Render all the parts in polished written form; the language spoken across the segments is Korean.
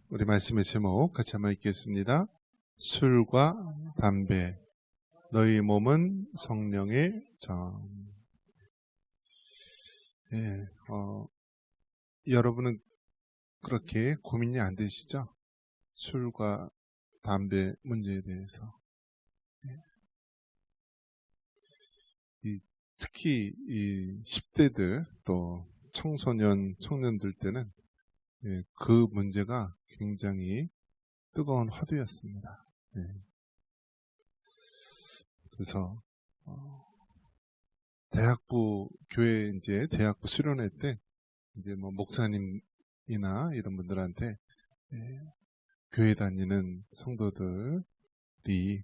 우리 말씀의 제목 같이 한번 읽겠습니다. 술과 담배, 너희 몸은 성령의 점. 예, 여러분은 그렇게 고민이 안 되시죠? 술과 담배 문제에 대해서. 특히 이 10대들 또 청소년, 청년들 때는 그 문제가 굉장히 뜨거운 화두였습니다. 그래서 대학부 교회 이제 대학부 수련회 때 이제 뭐 목사님이나 이런 분들한테 교회 다니는 성도들이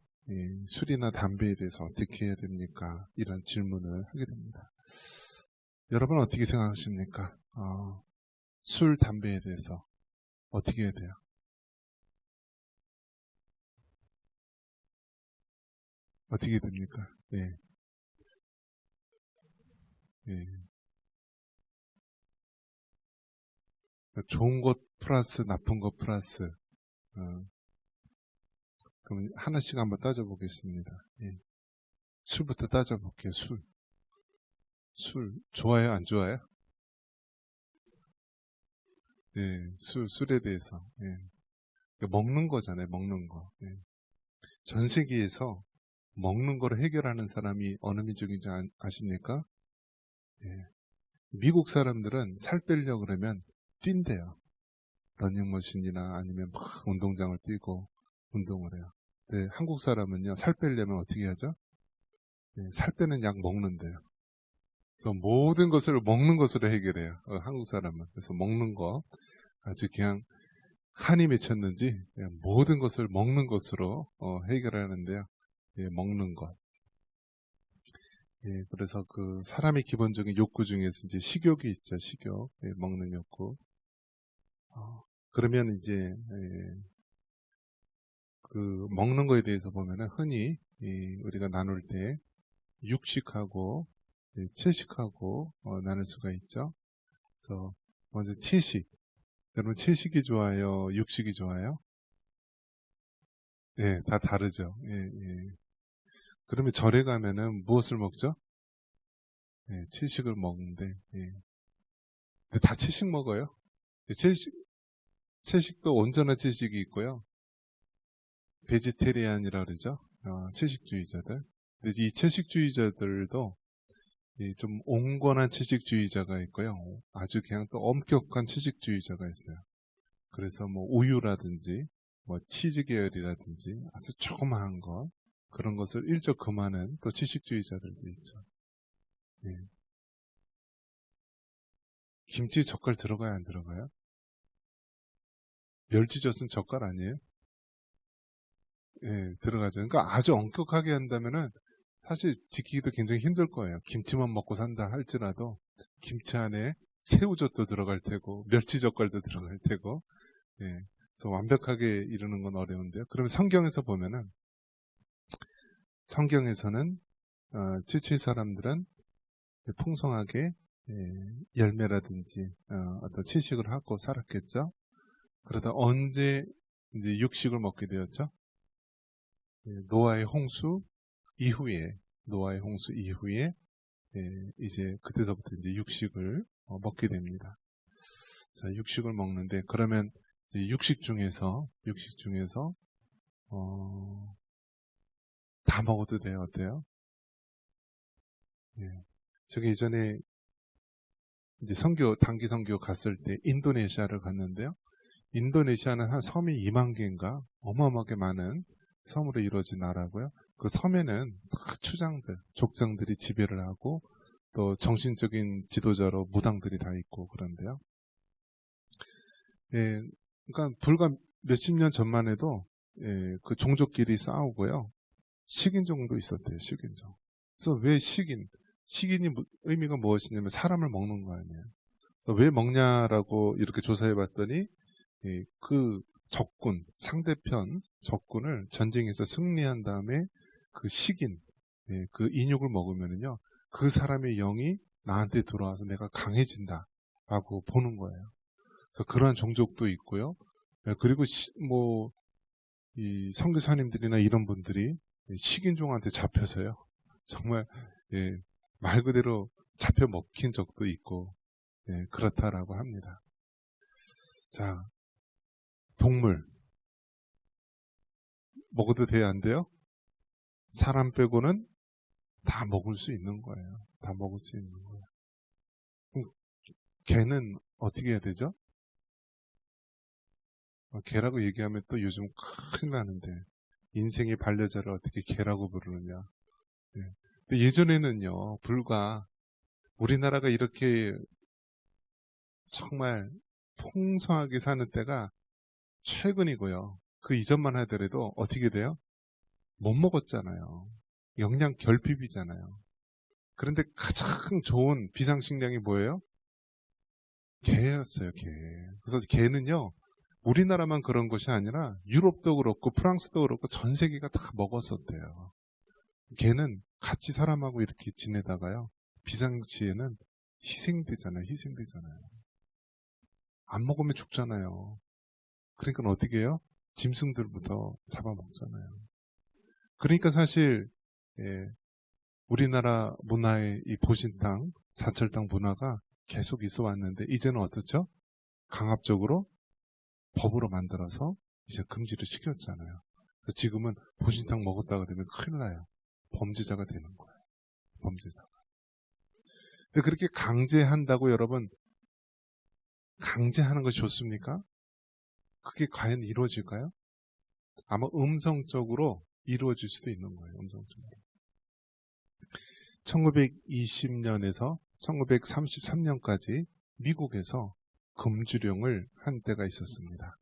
술이나 담배에 대해서 어떻게 해야 됩니까? 이런 질문을 하게 됩니다. 여러분은 어떻게 생각하십니까? 술, 담배에 대해서 어떻게 해야 돼요? 어떻게 됩니까? 네. 좋은 것 플러스 나쁜 것 플러스. 그럼 하나씩 한번 따져보겠습니다. 술부터 따져볼게요. 술 좋아요? 안 좋아요? 술에 대해서. 먹는 거잖아요. 먹는 거. 전 세계에서 먹는 거를 해결하는 사람이 어느 민족인지 아십니까? 미국 사람들은 살 빼려고 그러면 뛴대요. 러닝머신이나 아니면 막 운동장을 뛰고 운동을 해요. 한국 사람은요, 살 빼려면 어떻게 하죠? 살 빼는 약 먹는데요. 그래서 모든 것을 먹는 것으로 해결해요. 한국 사람은. 그래서 먹는 거 아주 그냥 한이 맺혔는지 모든 것을 먹는 것으로 해결하는데요. 먹는 것. 그래서 그 사람의 기본적인 욕구 중에서 이제 식욕이 있죠. 식욕. 먹는 욕구. 그러면 이제 그 먹는 거에 대해서 보면은 흔히 우리가 나눌 때 육식하고 채식하고 나눌 수가 있죠. 그래서 먼저 채식. 여러분 채식이 좋아요? 육식이 좋아요? 다 다르죠. 그러면 절에 가면은 무엇을 먹죠? 채식을 먹는데, 근데 다 채식 먹어요. 채식도 온전한 채식이 있고요. 베지테리안이라 그러죠. 채식주의자들. 근데 이 채식주의자들도 좀 온건한 채식주의자가 있고요. 아주 그냥 또 엄격한 채식주의자가 있어요. 그래서 뭐 우유라든지 뭐 치즈 계열이라든지 아주 조그마한 것 그런 것을 일적 금하는 또 채식주의자들도 있죠. 김치 젓갈 들어가요, 안 들어가요? 멸치젓은 젓갈 아니에요? 들어가죠. 그러니까 아주 엄격하게 한다면은 사실 지키기도 굉장히 힘들 거예요. 김치만 먹고 산다 할지라도 김치 안에 새우젓도 들어갈 테고 멸치젓갈도 들어갈 테고 그래서 완벽하게 이루는 건 어려운데요. 그러면 성경에서 보면은 성경에서는 지주의 사람들은 풍성하게 열매라든지 어떤 채식을 하고 살았겠죠. 그러다 언제 이제 육식을 먹게 되었죠? 노아의 홍수 이후에 이제 그때서부터 이제 육식을 먹게 됩니다. 자, 육식을 먹는데 그러면 이제 육식 중에서 다 먹어도 돼요? 어때요? 저기 예전에 이제 단기 선교 갔을 때 인도네시아를 갔는데요. 인도네시아는 한 섬이 2만 개인가 어마어마하게 많은 섬으로 이루어진 나라고요. 그 섬에는 족장들이 지배를 하고 또 정신적인 지도자로 무당들이 다 있고 그런데요. 그러니까 불과 몇십 년 전만 해도 그 종족끼리 싸우고요. 식인종도 있었대요. 식인종. 그래서 왜 식인이 의미가 무엇이냐면 사람을 먹는 거 아니에요. 그래서 왜 먹냐라고 이렇게 조사해봤더니 그 상대편 적군을 전쟁에서 승리한 다음에 그 그 인육을 먹으면은요, 그 사람의 영이 나한테 들어와서 내가 강해진다라고 보는 거예요. 그래서 그러한 종족도 있고요. 그리고 이 선교사님들이나 이런 분들이 식인종한테 잡혀서요. 정말 말 그대로 잡혀 먹힌 적도 있고 그렇다라고 합니다. 자, 동물 먹어도 돼요, 안 돼요? 사람 빼고는 다 먹을 수 있는 거예요. 다 먹을 수 있는 거예요. 그럼 개는 어떻게 해야 되죠? 개라고 얘기하면 또 요즘 큰일 나는데 인생의 반려자를 어떻게 개라고 부르느냐. 근데 예전에는요, 불과 우리나라가 이렇게 정말 풍성하게 사는 때가 최근이고요. 그 이전만 하더라도 어떻게 돼요? 못 먹었잖아요. 영양 결핍이잖아요. 그런데 가장 좋은 비상식량이 뭐예요? 개였어요, 개. 그래서 개는요, 우리나라만 그런 것이 아니라 유럽도 그렇고 프랑스도 그렇고 전 세계가 다 먹었었대요. 개는 같이 사람하고 이렇게 지내다가요, 비상시에는 희생되잖아요. 안 먹으면 죽잖아요. 그러니까 어떻게 해요? 짐승들부터 잡아먹잖아요. 그러니까 사실 우리나라 문화의 이 보신탕, 사철탕 문화가 계속 있어 왔는데 이제는 어떻죠? 강압적으로 법으로 만들어서 이제 금지를 시켰잖아요. 그래서 지금은 보신탕 먹었다 그러면 큰일 나요. 범죄자가 되는 거예요. 범죄자가. 근데 그렇게 강제한다고 여러분, 강제하는 것이 좋습니까? 그게 과연 이루어질까요? 아마 음성적으로 이루어질 수도 있는 거예요. 음성적으로. 1920년에서 1933년까지 미국에서 금주령을 한 때가 있었습니다.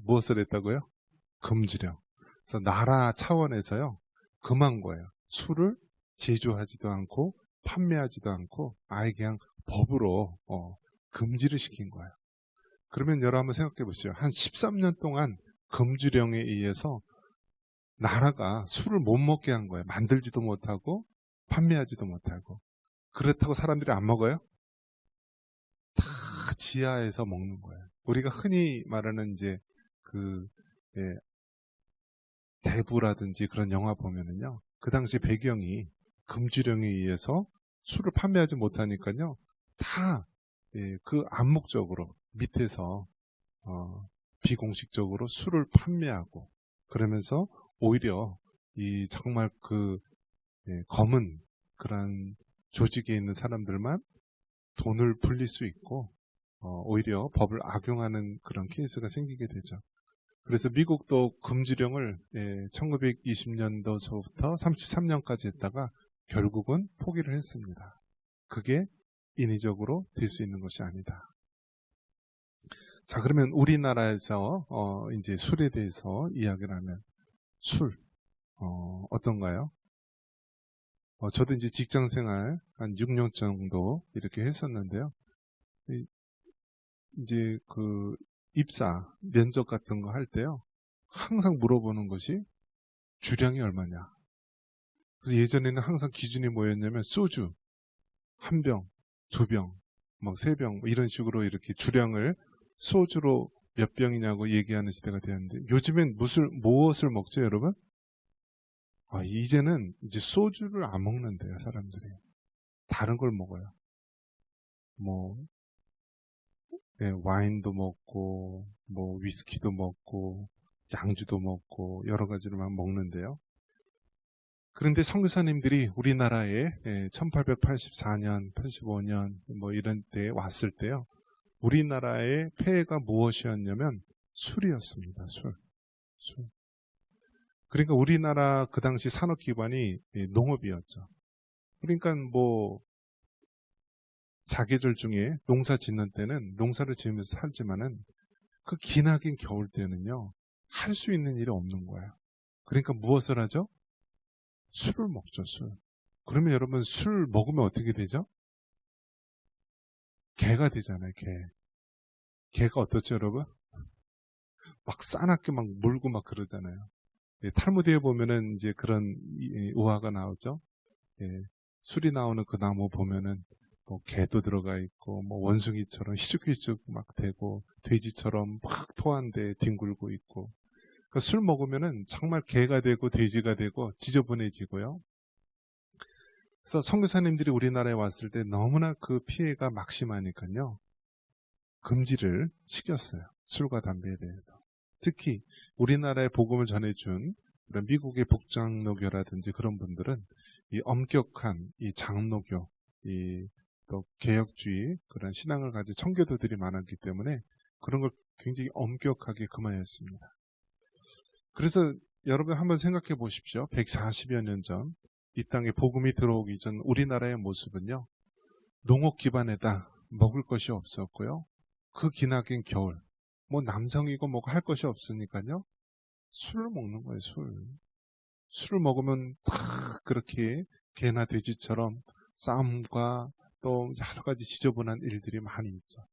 무엇을 했다고요? 금주령. 그래서 나라 차원에서요, 금한 거예요. 술을 제조하지도 않고 판매하지도 않고 아예 그냥 법으로 금지를 시킨 거예요. 그러면 여러분 한번 생각해 보세요. 한 13년 동안 금주령에 의해서 나라가 술을 못 먹게 한 거예요. 만들지도 못하고 판매하지도 못하고. 그렇다고 사람들이 안 먹어요? 다 지하에서 먹는 거예요. 우리가 흔히 말하는 이제 대부라든지 그런 영화 보면은요, 그 당시 배경이 금주령에 의해서 술을 판매하지 못하니까요, 다 그 암묵적으로 밑에서 비공식적으로 술을 판매하고, 그러면서 오히려 이 정말 검은 그런 조직에 있는 사람들만 돈을 불릴 수 있고 오히려 법을 악용하는 그런 케이스가 생기게 되죠. 그래서 미국도 금주령을 1920년도서부터 33년까지 했다가 결국은 포기를 했습니다. 그게 인위적으로 될 수 있는 것이 아니다. 자, 그러면 우리나라에서 이제 술에 대해서 이야기를 하면 술 어떤가요? 저도 이제 직장 생활 한 6년 정도 이렇게 했었는데요. 이제 입사, 면접 같은 거 할 때요, 항상 물어보는 것이 주량이 얼마냐. 그래서 예전에는 항상 기준이 뭐였냐면 소주 한 병, 두 병, 막 세 병 이런 식으로 이렇게 주량을 소주로 몇 병이냐고 얘기하는 시대가 되었는데 요즘엔 무엇을 먹죠, 여러분? 이제는 이제 소주를 안 먹는데요, 사람들이. 다른 걸 먹어요. 와인도 먹고, 위스키도 먹고, 양주도 먹고, 여러 가지를 막 먹는데요. 그런데 선교사님들이 우리나라에 1884년, 85년 이런 때에 왔을 때요, 우리나라의 폐해가 무엇이었냐면 술이었습니다. 술. 그러니까 우리나라 그 당시 산업기반이 농업이었죠. 그러니까 사계절 중에 농사 짓는 때는 농사를 지으면서 살지만은 그 기나긴 겨울 때는요, 할 수 있는 일이 없는 거예요. 그러니까 무엇을 하죠? 술을 먹죠, 술. 그러면 여러분 술 먹으면 어떻게 되죠? 개가 되잖아요, 개. 개가 어떻죠, 여러분? 막 싸납게 막 물고 막 그러잖아요. 탈무드에 보면은 이제 그런 우화가 나오죠. 술이 나오는 그 나무 보면은 뭐 개도 들어가 있고 뭐 원숭이처럼 희죽희죽 막 되고 돼지처럼 막 토한데 뒹굴고 있고 그러니까 술 먹으면은 정말 개가 되고 돼지가 되고 지저분해지고요. 그래서 선교사님들이 우리나라에 왔을 때 너무나 그 피해가 막심하니까요. 금지를 시켰어요. 술과 담배에 대해서. 특히 우리나라에 복음을 전해준 그런 미국의 북장로교라든지 그런 분들은 이 엄격한 이 장로교, 이 또 개혁주의 그런 신앙을 가진 청교도들이 많았기 때문에 그런 걸 굉장히 엄격하게 금하였습니다. 그래서 여러분 한번 생각해 보십시오. 140여 년 전 이 땅에 복음이 들어오기 전 우리나라의 모습은요. 농업 기반에다 먹을 것이 없었고요. 그 기나긴 겨울 뭐 남성이고 뭐고 할 것이 없으니까요. 술을 먹는 거예요. 술을 먹으면 다 그렇게 개나 돼지처럼 싸움과 또 여러 가지 지저분한 일들이 많이 있죠.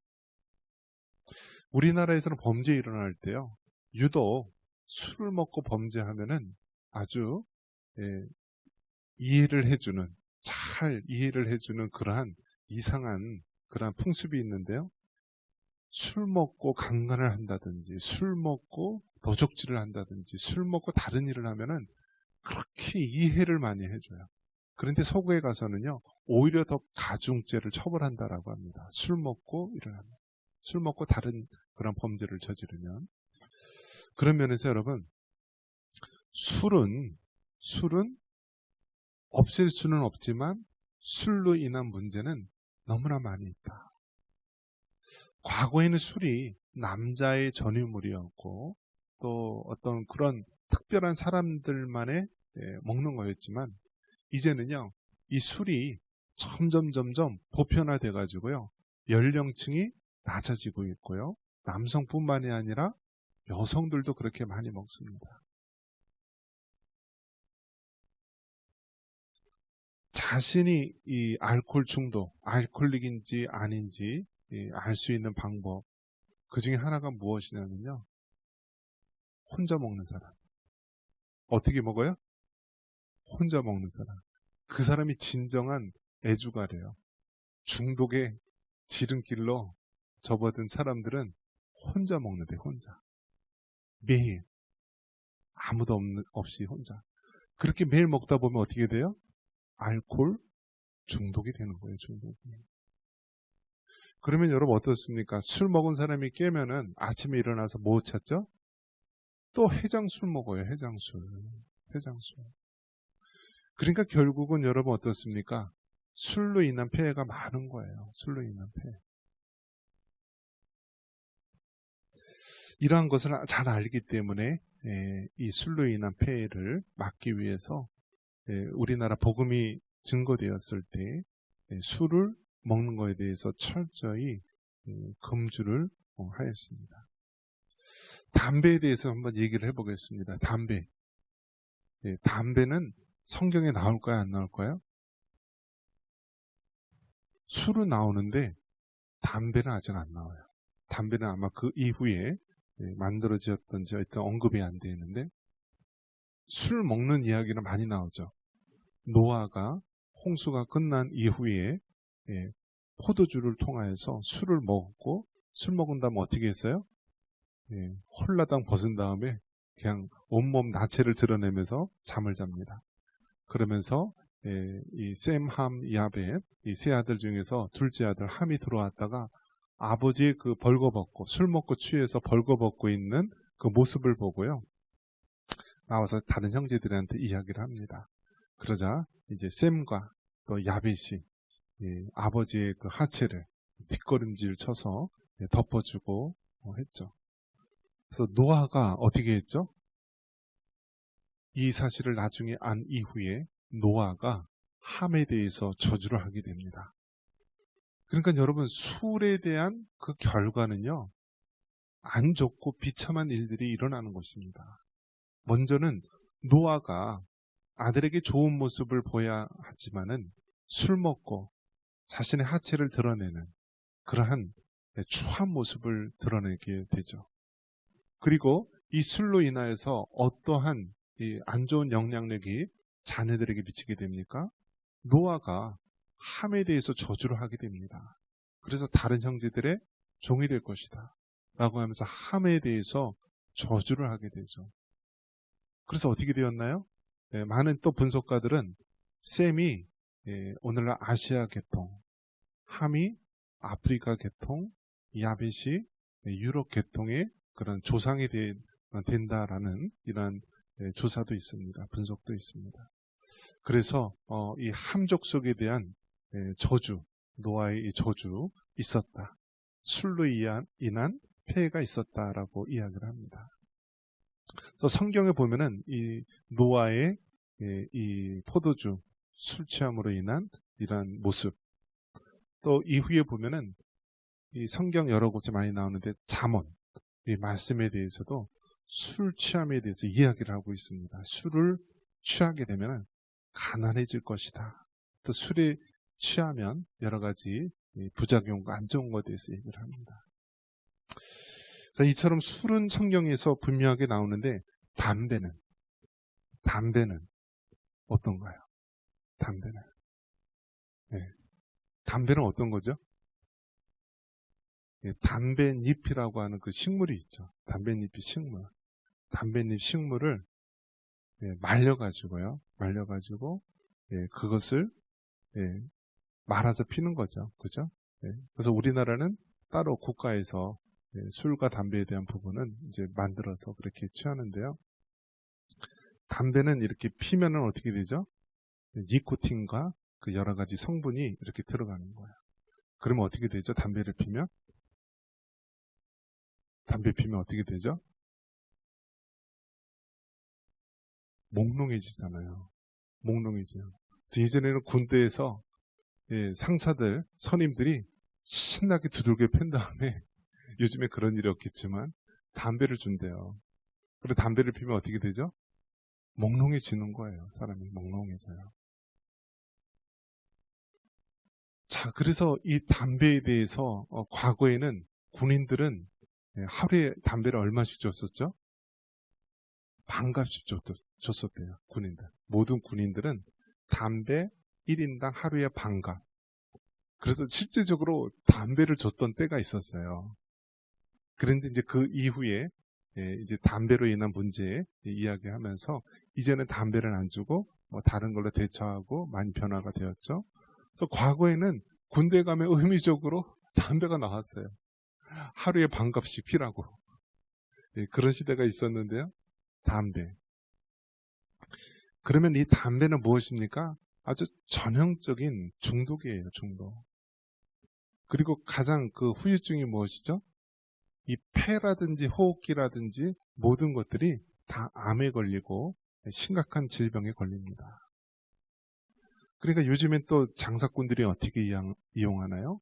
우리나라에서는 범죄 일어날 때요. 유독 술을 먹고 범죄하면은 아주 이해를 해주는 잘 이해를 해주는 그러한 이상한 그러한 풍습이 있는데요. 술 먹고 강간을 한다든지 술 먹고 도적질을 한다든지 술 먹고 다른 일을 하면은 그렇게 이해를 많이 해줘요. 그런데 서구에 가서는요. 오히려 더 가중죄를 처벌한다라고 합니다. 술 먹고 일을 하면. 술 먹고 다른 그런 범죄를 저지르면. 그런 면에서 여러분 술은 없앨 수는 없지만 술로 인한 문제는 너무나 많이 있다. 과거에는 술이 남자의 전유물이었고 또 어떤 그런 특별한 사람들만의 먹는 거였지만 이제는요. 이 술이 점점 보편화돼 가지고요. 연령층이 낮아지고 있고요. 남성뿐만이 아니라 여성들도 그렇게 많이 먹습니다. 자신이 이 알코올 중독, 알코올릭인지 아닌지 알 수 있는 방법 그 중에 하나가 무엇이냐면요. 혼자 먹는 사람. 어떻게 먹어요? 혼자 먹는 사람. 그 사람이 진정한 애주가래요. 중독의 지름길로 접어든 사람들은 혼자 먹는데 혼자. 매일 아무도 없이 혼자. 그렇게 매일 먹다 보면 어떻게 돼요? 알코올 중독이 되는 거예요. 중독이. 그러면 여러분 어떻습니까? 술 먹은 사람이 깨면은 아침에 일어나서 뭐 찾죠? 또 해장술 먹어요. 해장술. 그러니까 결국은 여러분 어떻습니까? 술로 인한 폐해가 많은 거예요. 술로 인한 폐해. 이러한 것을 잘 알기 때문에 이 술로 인한 폐해를 막기 위해서 우리나라 복음이 증거되었을 때 술을 먹는 것에 대해서 철저히 금주를 하였습니다. 담배에 대해서 한번 얘기를 해보겠습니다. 담배는 성경에 나올까요? 안 나올까요? 술은 나오는데 담배는 아직 안 나와요. 담배는 아마 그 이후에 만들어졌던지 하여튼 언급이 안 되는데 술 먹는 이야기는 많이 나오죠. 노아가 홍수가 끝난 이후에 포도주를 통하여서 술을 먹었고 술 먹은 다음에 어떻게 했어요? 홀라당 벗은 다음에 그냥 온몸 나체를 드러내면서 잠을 잡니다. 그러면서 이 셈, 함, 야벳 이 세 아들 중에서 둘째 아들 함이 들어왔다가 아버지의 그 벌거벗고 술 먹고 취해서 벌거벗고 있는 그 모습을 보고요. 나와서 다른 형제들한테 이야기를 합니다. 그러자 이제 셈과 또 야벳이 아버지의 그 하체를 뒷걸음질 쳐서 덮어주고 했죠. 그래서 노아가 어떻게 했죠? 이 사실을 나중에 안 이후에 노아가 함에 대해서 저주를 하게 됩니다. 그러니까 여러분 술에 대한 그 결과는요. 안 좋고 비참한 일들이 일어나는 것입니다. 먼저는 노아가 아들에게 좋은 모습을 보여야 하지만은 술 먹고 자신의 하체를 드러내는 그러한 추한 모습을 드러내게 되죠. 그리고 이 술로 인하여서 어떠한 이 안 좋은 영향력이 자녀들에게 미치게 됩니까? 노아가 함에 대해서 저주를 하게 됩니다. 그래서 다른 형제들의 종이 될 것이다 라고 하면서 함에 대해서 저주를 하게 되죠. 그래서 어떻게 되었나요? 많은 또 분석가들은 셈이 오늘날 아시아 계통, 함이 아프리카 계통, 야벳이 유럽 계통의 그런 조상이 된다라는 이러한 조사도 있습니다. 분석도 있습니다. 그래서 이 함족속에 대한 저주, 노아의 이 저주 있었다. 술로 인한 폐해가 있었다라고 이야기를 합니다. 그래서 성경에 보면은 이 노아의 이 포도주 술 취함으로 인한 이러한 모습, 또 이후에 보면은 이 성경 여러 곳에 많이 나오는데 잠언 이 말씀에 대해서도 술 취함에 대해서 이야기를 하고 있습니다. 술을 취하게 되면 가난해질 것이다. 또 술에 취하면 여러 가지 부작용과 안 좋은 것에 대해서 얘기를 합니다. 자, 이처럼 술은 성경에서 분명하게 나오는데 담배는 어떤가요? 담배는 어떤 거죠? 담배잎이라고 하는 그 식물이 있죠. 담배잎이 식물. 담배잎 식물을 말려가지고 그것을 말아서 피는 거죠. 그죠? 그래서 우리나라는 따로 국가에서 술과 담배에 대한 부분은 이제 만들어서 그렇게 취하는데요. 담배는 이렇게 피면은 어떻게 되죠? 니코틴과 그 여러 가지 성분이 이렇게 들어가는 거예요. 그러면 어떻게 되죠? 담배 피면 어떻게 되죠? 몽롱해지잖아요. 몽롱해져요. 그래서 예전에는 군대에서 상사들, 선임들이 신나게 두들겨 팬 다음에 요즘에 그런 일이 없겠지만 담배를 준대요. 그리고 담배를 피면 어떻게 되죠? 몽롱해지는 거예요. 사람이 몽롱해져요. 자, 그래서 이 담배에 대해서 과거에는 군인들은 하루에 담배를 얼마씩 줬었죠? 반값씩 줬었대요. 군인들. 모든 군인들은 담배 1인당 하루에 반값. 그래서 실제적으로 담배를 줬던 때가 있었어요. 그런데 이제 그 이후에 이제 담배로 인한 문제 이야기하면서 이제는 담배를 안 주고 뭐 다른 걸로 대처하고 많이 변화가 되었죠. 그래서 과거에는 군대 가면 의미적으로 담배가 나왔어요. 하루에 반값씩 피라고. 그런 시대가 있었는데요. 담배. 그러면 이 담배는 무엇입니까? 아주 전형적인 중독이에요. 중독. 그리고 가장 그 후유증이 무엇이죠? 이 폐라든지 호흡기라든지 모든 것들이 다 암에 걸리고 심각한 질병에 걸립니다. 그러니까 요즘엔 또 장사꾼들이 어떻게 이용하나요?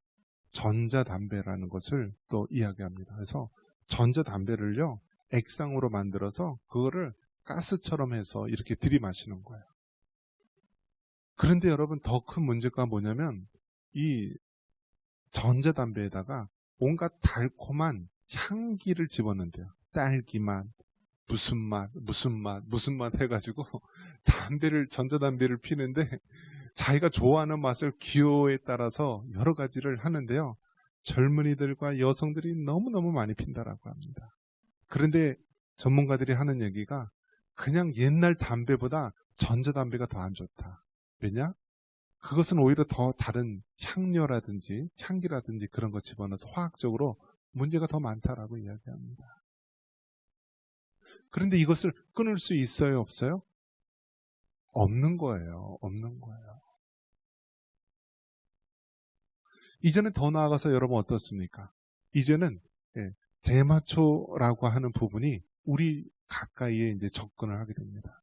전자담배라는 것을 또 이야기합니다. 그래서 전자담배를요, 액상으로 만들어서 그거를 가스처럼 해서 이렇게 들이마시는 거예요. 그런데 여러분 더 큰 문제가 뭐냐면 이 전자담배에다가 온갖 달콤한 향기를 집어넣는데요. 딸기맛, 무슨 맛 해가지고 전자담배를 피는데 자기가 좋아하는 맛을 기호에 따라서 여러 가지를 하는데요. 젊은이들과 여성들이 너무너무 많이 핀다라고 합니다. 그런데 전문가들이 하는 얘기가 그냥 옛날 담배보다 전자담배가 더 안 좋다. 왜냐? 그것은 오히려 더 다른 향료라든지 향기라든지 그런 거 집어넣어서 화학적으로 문제가 더 많다라고 이야기합니다. 그런데 이것을 끊을 수 있어요? 없어요? 없는 거예요. 없는 거예요. 이제는 더 나아가서 여러분 어떻습니까? 이제는 대마초라고 하는 부분이 우리 가까이에 이제 접근을 하게 됩니다.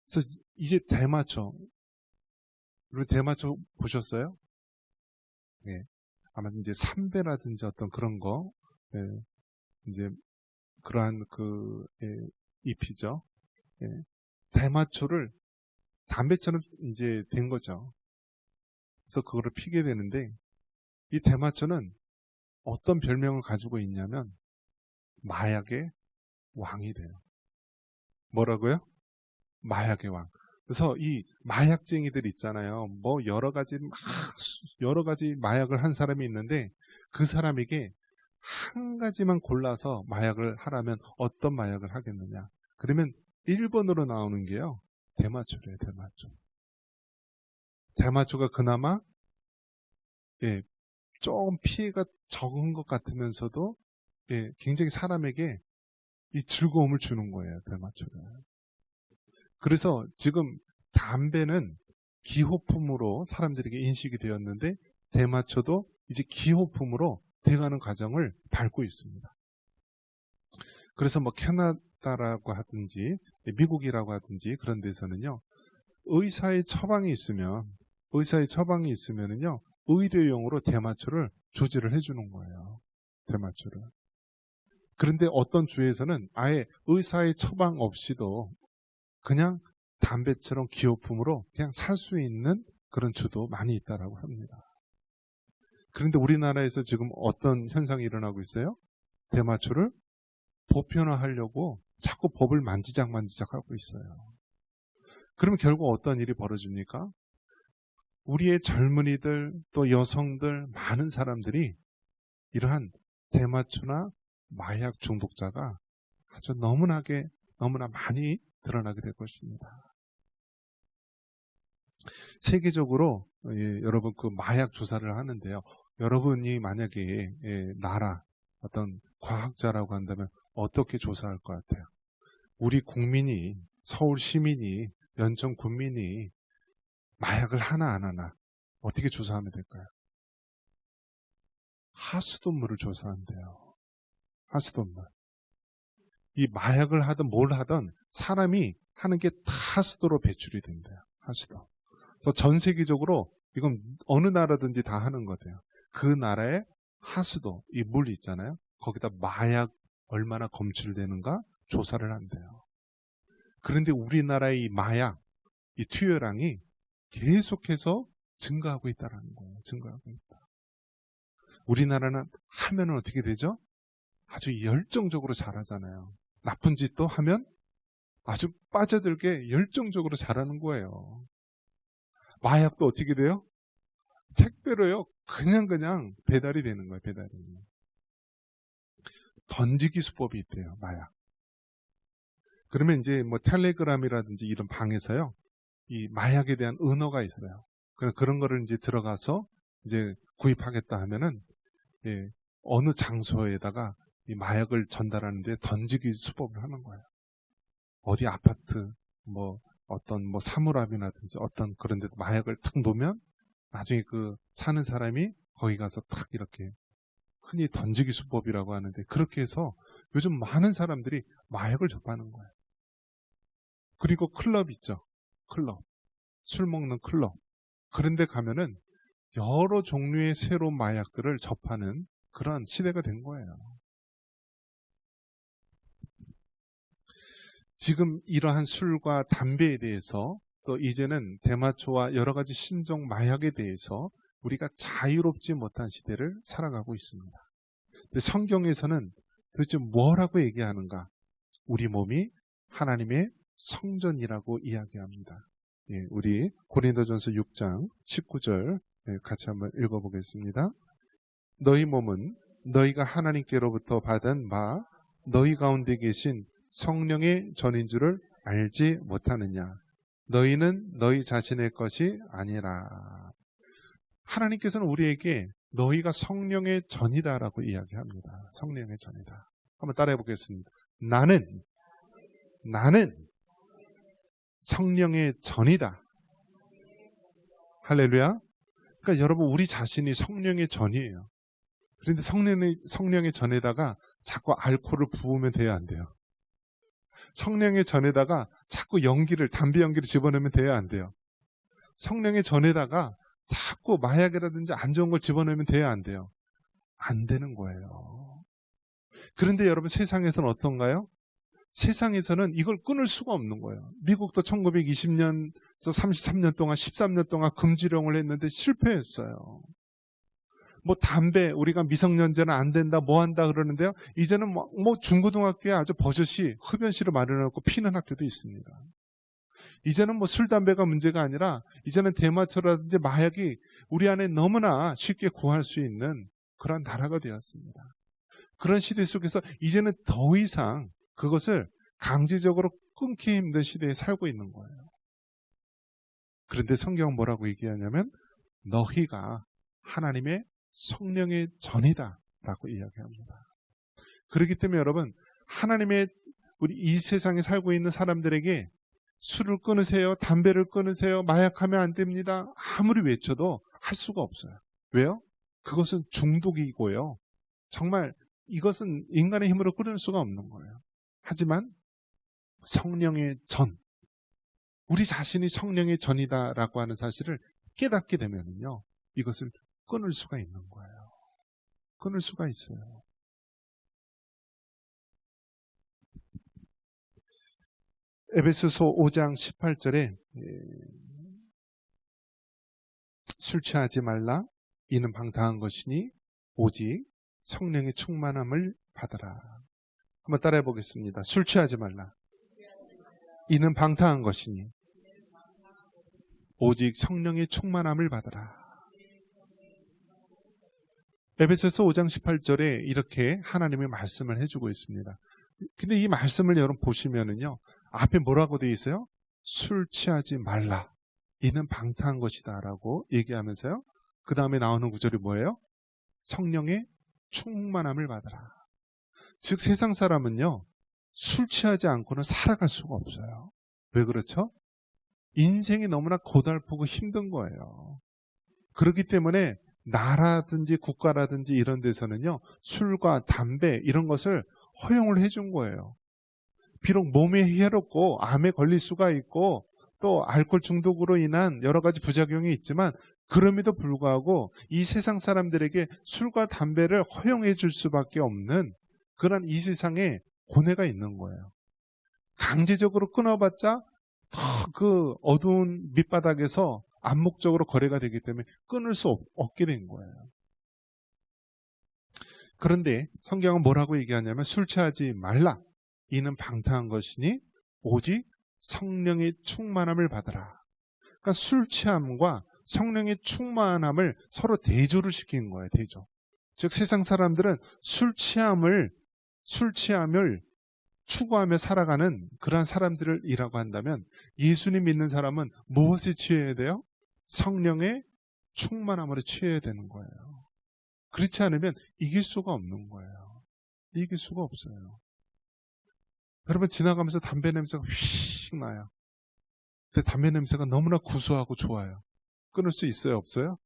그래서 이제 대마초 보셨어요? 예. 아마 이제 삼배라든지 어떤 그런 거, 이제 그러한 잎이죠. 대마초를 담배처럼 이제 된 거죠. 그래서 그거를 피게 되는데 이 대마초는 어떤 별명을 가지고 있냐면 마약의 왕이 돼요. 뭐라고요? 마약의 왕. 그래서 이 마약쟁이들 있잖아요. 뭐 여러 가지 마약을 한 사람이 있는데 그 사람에게 한 가지만 골라서 마약을 하라면 어떤 마약을 하겠느냐. 그러면 1번으로 나오는 게요. 대마초래요. 대마초. 대마초가 그나마 조금 피해가 적은 것 같으면서도 굉장히 사람에게 이 즐거움을 주는 거예요. 대마초를. 그래서 지금 담배는 기호품으로 사람들에게 인식이 되었는데 대마초도 이제 기호품으로 돼가는 과정을 밟고 있습니다. 그래서 뭐 캐나다라고 하든지 미국이라고 하든지 그런 데서는요. 의사의 처방이 있으면은요. 의료용으로 대마초를 조제를 해주는 거예요. 대마초를. 그런데 어떤 주에서는 아예 의사의 처방 없이도 그냥 담배처럼 기호품으로 그냥 살 수 있는 그런 주도 많이 있다라고 합니다. 그런데 우리나라에서 지금 어떤 현상이 일어나고 있어요? 대마초를 보편화하려고 자꾸 법을 만지작하고 있어요. 그러면 결국 어떤 일이 벌어집니까? 우리의 젊은이들 또 여성들 많은 사람들이 이러한 대마초나 마약 중독자가 아주 너무나 많이 드러나게 될 것입니다. 세계적으로 여러분 그 마약 조사를 하는데요. 여러분이 만약에 나라 어떤 과학자라고 한다면 어떻게 조사할 것 같아요? 우리 국민이 서울 시민이 연천 군민이 마약을 하나 안 하나 어떻게 조사하면 될까요? 하수도물을 조사한대요. 하수도물. 이 마약을 하든 뭘 하든 사람이 하는 게 다 하수도로 배출이 된대요. 하수도. 그래서 전 세계적으로 이건 어느 나라든지 다 하는 거예요. 그 나라의 하수도, 이 물 있잖아요. 거기다 마약 얼마나 검출되는가 조사를 한대요. 그런데 우리나라의 이 마약, 이 투여량이 계속해서 증가하고 있다는 거예요. 증가하고 있다. 우리나라는 하면은 어떻게 되죠? 아주 열정적으로 잘하잖아요. 나쁜 짓도 하면 아주 빠져들게 열정적으로 잘하는 거예요. 마약도 어떻게 돼요? 택배로요. 그냥 배달이 되는 거예요. 배달이. 던지기 수법이 있대요. 마약. 그러면 이제 뭐 텔레그램이라든지 이런 방에서요. 이 마약에 대한 은어가 있어요. 그런 거를 이제 들어가서 이제 구입하겠다 하면은 어느 장소에다가 이 마약을 전달하는데 던지기 수법을 하는 거예요. 어디 아파트 뭐 어떤 뭐 사물함이라든지 어떤 그런 데 마약을 탁 놓으면 나중에 그 사는 사람이 거기 가서 탁 이렇게 흔히 던지기 수법이라고 하는데 그렇게 해서 요즘 많은 사람들이 마약을 접하는 거예요. 그리고 클럽 있죠. 클럽. 술 먹는 클럽. 그런 데 가면은 여러 종류의 새로운 마약들을 접하는 그런 시대가 된 거예요. 지금 이러한 술과 담배에 대해서 또 이제는 대마초와 여러 가지 신종 마약에 대해서 우리가 자유롭지 못한 시대를 살아가고 있습니다. 근데 성경에서는 도대체 뭐라고 얘기하는가? 우리 몸이 하나님의 성전이라고 이야기합니다. 우리 고린도전서 6장 19절 같이 한번 읽어보겠습니다. 너희 몸은 너희가 하나님께로부터 받은 바 너희 가운데 계신 성령의 전인 줄을 알지 못하느냐? 너희는 너희 자신의 것이 아니라. 하나님께서는 우리에게 너희가 성령의 전이다라고 이야기합니다. 성령의 전이다. 한번 따라해 보겠습니다. 나는 성령의 전이다. 할렐루야. 그러니까 여러분 우리 자신이 성령의 전이에요. 그런데 성령의 전에다가 자꾸 알코올을 부으면 돼야 안 돼요. 성령의 전에다가 자꾸 담배 연기를 집어넣으면 돼야 안 돼요. 성령의 전에다가 자꾸 마약이라든지 안 좋은 걸 집어넣으면 돼야 안 돼요. 안 되는 거예요. 그런데 여러분 세상에서는 어떤가요? 세상에서는 이걸 끊을 수가 없는 거예요. 미국도 1920년에서 33년 동안 13년 동안 금지령을 했는데 실패했어요. 뭐 담배 우리가 미성년자는 안 된다 뭐 한다 그러는데요. 이제는 뭐 중고등학교에 아주 버젓이 흡연실을 마련해놓고 피는 학교도 있습니다. 이제는 뭐 술, 담배가 문제가 아니라 이제는 대마초라든지 마약이 우리 안에 너무나 쉽게 구할 수 있는 그런 나라가 되었습니다. 그런 시대 속에서 이제는 더 이상 그것을 강제적으로 끊기 힘든 시대에 살고 있는 거예요. 그런데 성경은 뭐라고 얘기하냐면 너희가 하나님의 성령의 전이다 라고 이야기합니다. 그렇기 때문에 여러분, 하나님의 우리 이 세상에 살고 있는 사람들에게 술을 끊으세요, 담배를 끊으세요, 마약하면 안 됩니다, 아무리 외쳐도 할 수가 없어요. 왜요? 그것은 중독이고요. 정말 이것은 인간의 힘으로 끊을 수가 없는 거예요. 하지만 성령의 전, 우리 자신이 성령의 전이다라고 하는 사실을 깨닫게 되면요, 이것을 끊을 수가 있는 거예요. 끊을 수가 있어요. 에베소서 5장 18절에 술 취하지 말라, 이는 방탕한 것이니 오직 성령의 충만함을 받으라. 한번 따라해 보겠습니다. 술 취하지 말라, 이는 방탕한 것이니 오직 성령의 충만함을 받으라. 에베소서 5장 18절에 이렇게 하나님의 말씀을 해주고 있습니다. 근데 이 말씀을 여러분 보시면은요, 앞에 뭐라고 되어 있어요? 술 취하지 말라, 이는 방탕한 것이다 라고 얘기하면서요, 그 다음에 나오는 구절이 뭐예요? 성령의 충만함을 받으라. 즉 세상 사람은요, 술 취하지 않고는 살아갈 수가 없어요. 왜 그렇죠? 인생이 너무나 고달프고 힘든 거예요. 그렇기 때문에 나라든지 국가라든지 이런 데서는요, 술과 담배 이런 것을 허용을 해준 거예요. 비록 몸에 해롭고 암에 걸릴 수가 있고 또 알코올 중독으로 인한 여러 가지 부작용이 있지만, 그럼에도 불구하고 이 세상 사람들에게 술과 담배를 허용해 줄 수밖에 없는 그런 이 세상에 고뇌가 있는 거예요. 강제적으로 끊어봤자 더 그 어두운 밑바닥에서 암묵적으로 거래가 되기 때문에 끊을 수 없게 된 거예요. 그런데 성경은 뭐라고 얘기하냐면 술 취하지 말라, 이는 방탕한 것이니 오직 성령의 충만함을 받으라. 그러니까 술 취함과 성령의 충만함을 서로 대조를 시킨 거예요. 대조. 즉 세상 사람들은 술 취함을 추구하며 살아가는 그러한 사람들이라고 한다면, 예수님 믿는 사람은 무엇에 취해야 돼요? 성령의 충만함으로 취해야 되는 거예요. 그렇지 않으면 이길 수가 없는 거예요. 이길 수가 없어요. 여러분, 지나가면서 담배 냄새가 휙 나요. 근데 담배 냄새가 너무나 구수하고 좋아요. 끊을 수 있어요, 없어요?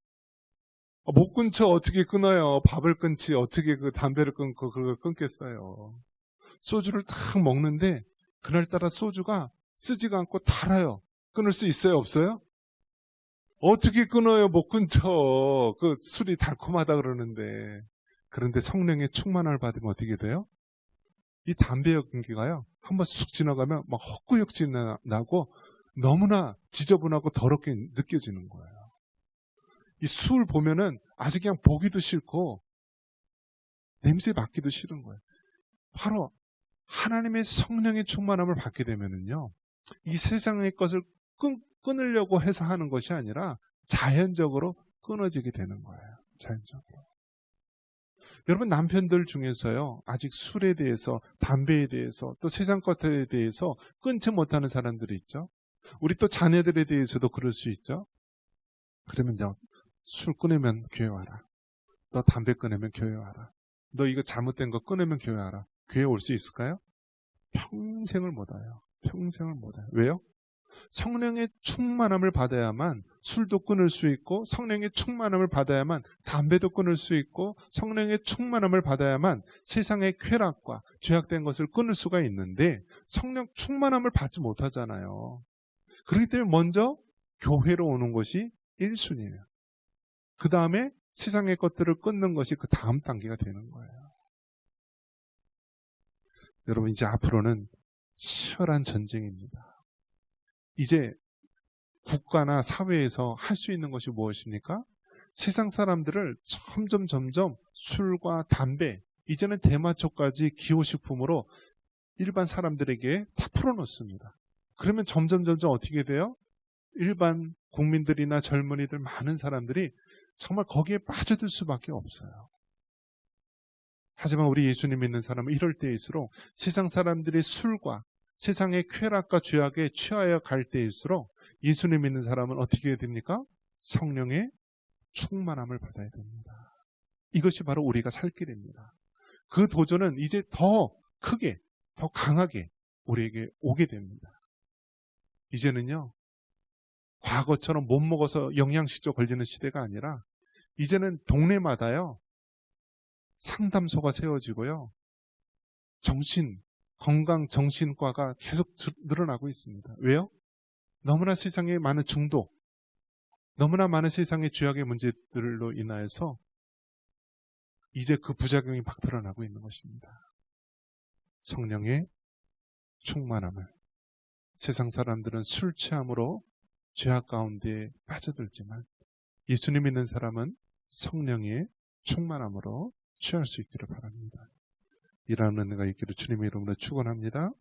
못 끊죠. 어떻게 끊어요? 밥을 끊지 어떻게 그 담배를 끊고 그걸 끊겠어요. 소주를 탁 먹는데 그날따라 소주가 쓰지가 않고 달아요. 끊을 수 있어요, 없어요? 어떻게 끊어요? 못 끊죠. 그 술이 달콤하다 그러는데. 그런데 성령의 충만함을 받으면 어떻게 돼요? 이 담배 연기가요, 한번 쑥 지나가면 막 헛구역질 나고 너무나 지저분하고 더럽게 느껴지는 거예요. 이 술 보면은 아직 그냥 보기도 싫고 냄새 맡기도 싫은 거예요. 바로 하나님의 성령의 충만함을 받게 되면은요, 이 세상의 것을 끊으려고 해서 하는 것이 아니라 자연적으로 끊어지게 되는 거예요. 자연적으로. 여러분, 남편들 중에서요, 아직 술에 대해서, 담배에 대해서, 또 세상 것에 대해서 끊지 못하는 사람들이 있죠. 우리 또 자녀들에 대해서도 그럴 수 있죠. 그러면 술 끊으면 교회 와라. 너 담배 끊으면 교회 와라. 너 이거 잘못된 거 끊으면 교회 와라. 교회 올 수 있을까요? 평생을 못 와요. 평생을 못 와요. 왜요? 성령의 충만함을 받아야만 술도 끊을 수 있고, 성령의 충만함을 받아야만 담배도 끊을 수 있고, 성령의 충만함을 받아야만 세상의 쾌락과 죄악된 것을 끊을 수가 있는데, 성령 충만함을 받지 못하잖아요. 그렇기 때문에 먼저 교회로 오는 것이 1순위예요. 그 다음에 세상의 것들을 끊는 것이 그 다음 단계가 되는 거예요. 여러분, 이제 앞으로는 치열한 전쟁입니다. 이제 국가나 사회에서 할 수 있는 것이 무엇입니까? 세상 사람들을 점점 술과 담배, 이제는 대마초까지 기호식품으로 일반 사람들에게 다 풀어놓습니다. 그러면 점점 어떻게 돼요? 일반 국민들이나 젊은이들 많은 사람들이 정말 거기에 빠져들 수밖에 없어요. 하지만 우리 예수님 믿는 사람은 이럴 때일수록 세상 사람들이 술과 세상의 쾌락과 죄악에 취하여 갈 때일수록 예수님 믿는 사람은 어떻게 해야 됩니까? 성령의 충만함을 받아야 됩니다. 이것이 바로 우리가 살 길입니다. 그 도전은 이제 더 크게, 더 강하게 우리에게 오게 됩니다. 이제는요, 과거처럼 못 먹어서 영양실조 걸리는 시대가 아니라 이제는 동네마다요, 상담소가 세워지고요, 건강정신과가 계속 늘어나고 있습니다. 왜요? 너무나 세상에 많은 중독, 너무나 많은 세상의 죄악의 문제들로 인하여서 이제 그 부작용이 막 드러나고 있는 것입니다. 성령의 충만함을. 세상 사람들은 술 취함으로 죄악 가운데 빠져들지만 예수님 믿는 사람은 성령의 충만함으로 취할 수 있기를 바랍니다. 이러한 은혜가 있기를 주님의 이름으로 축원합니다.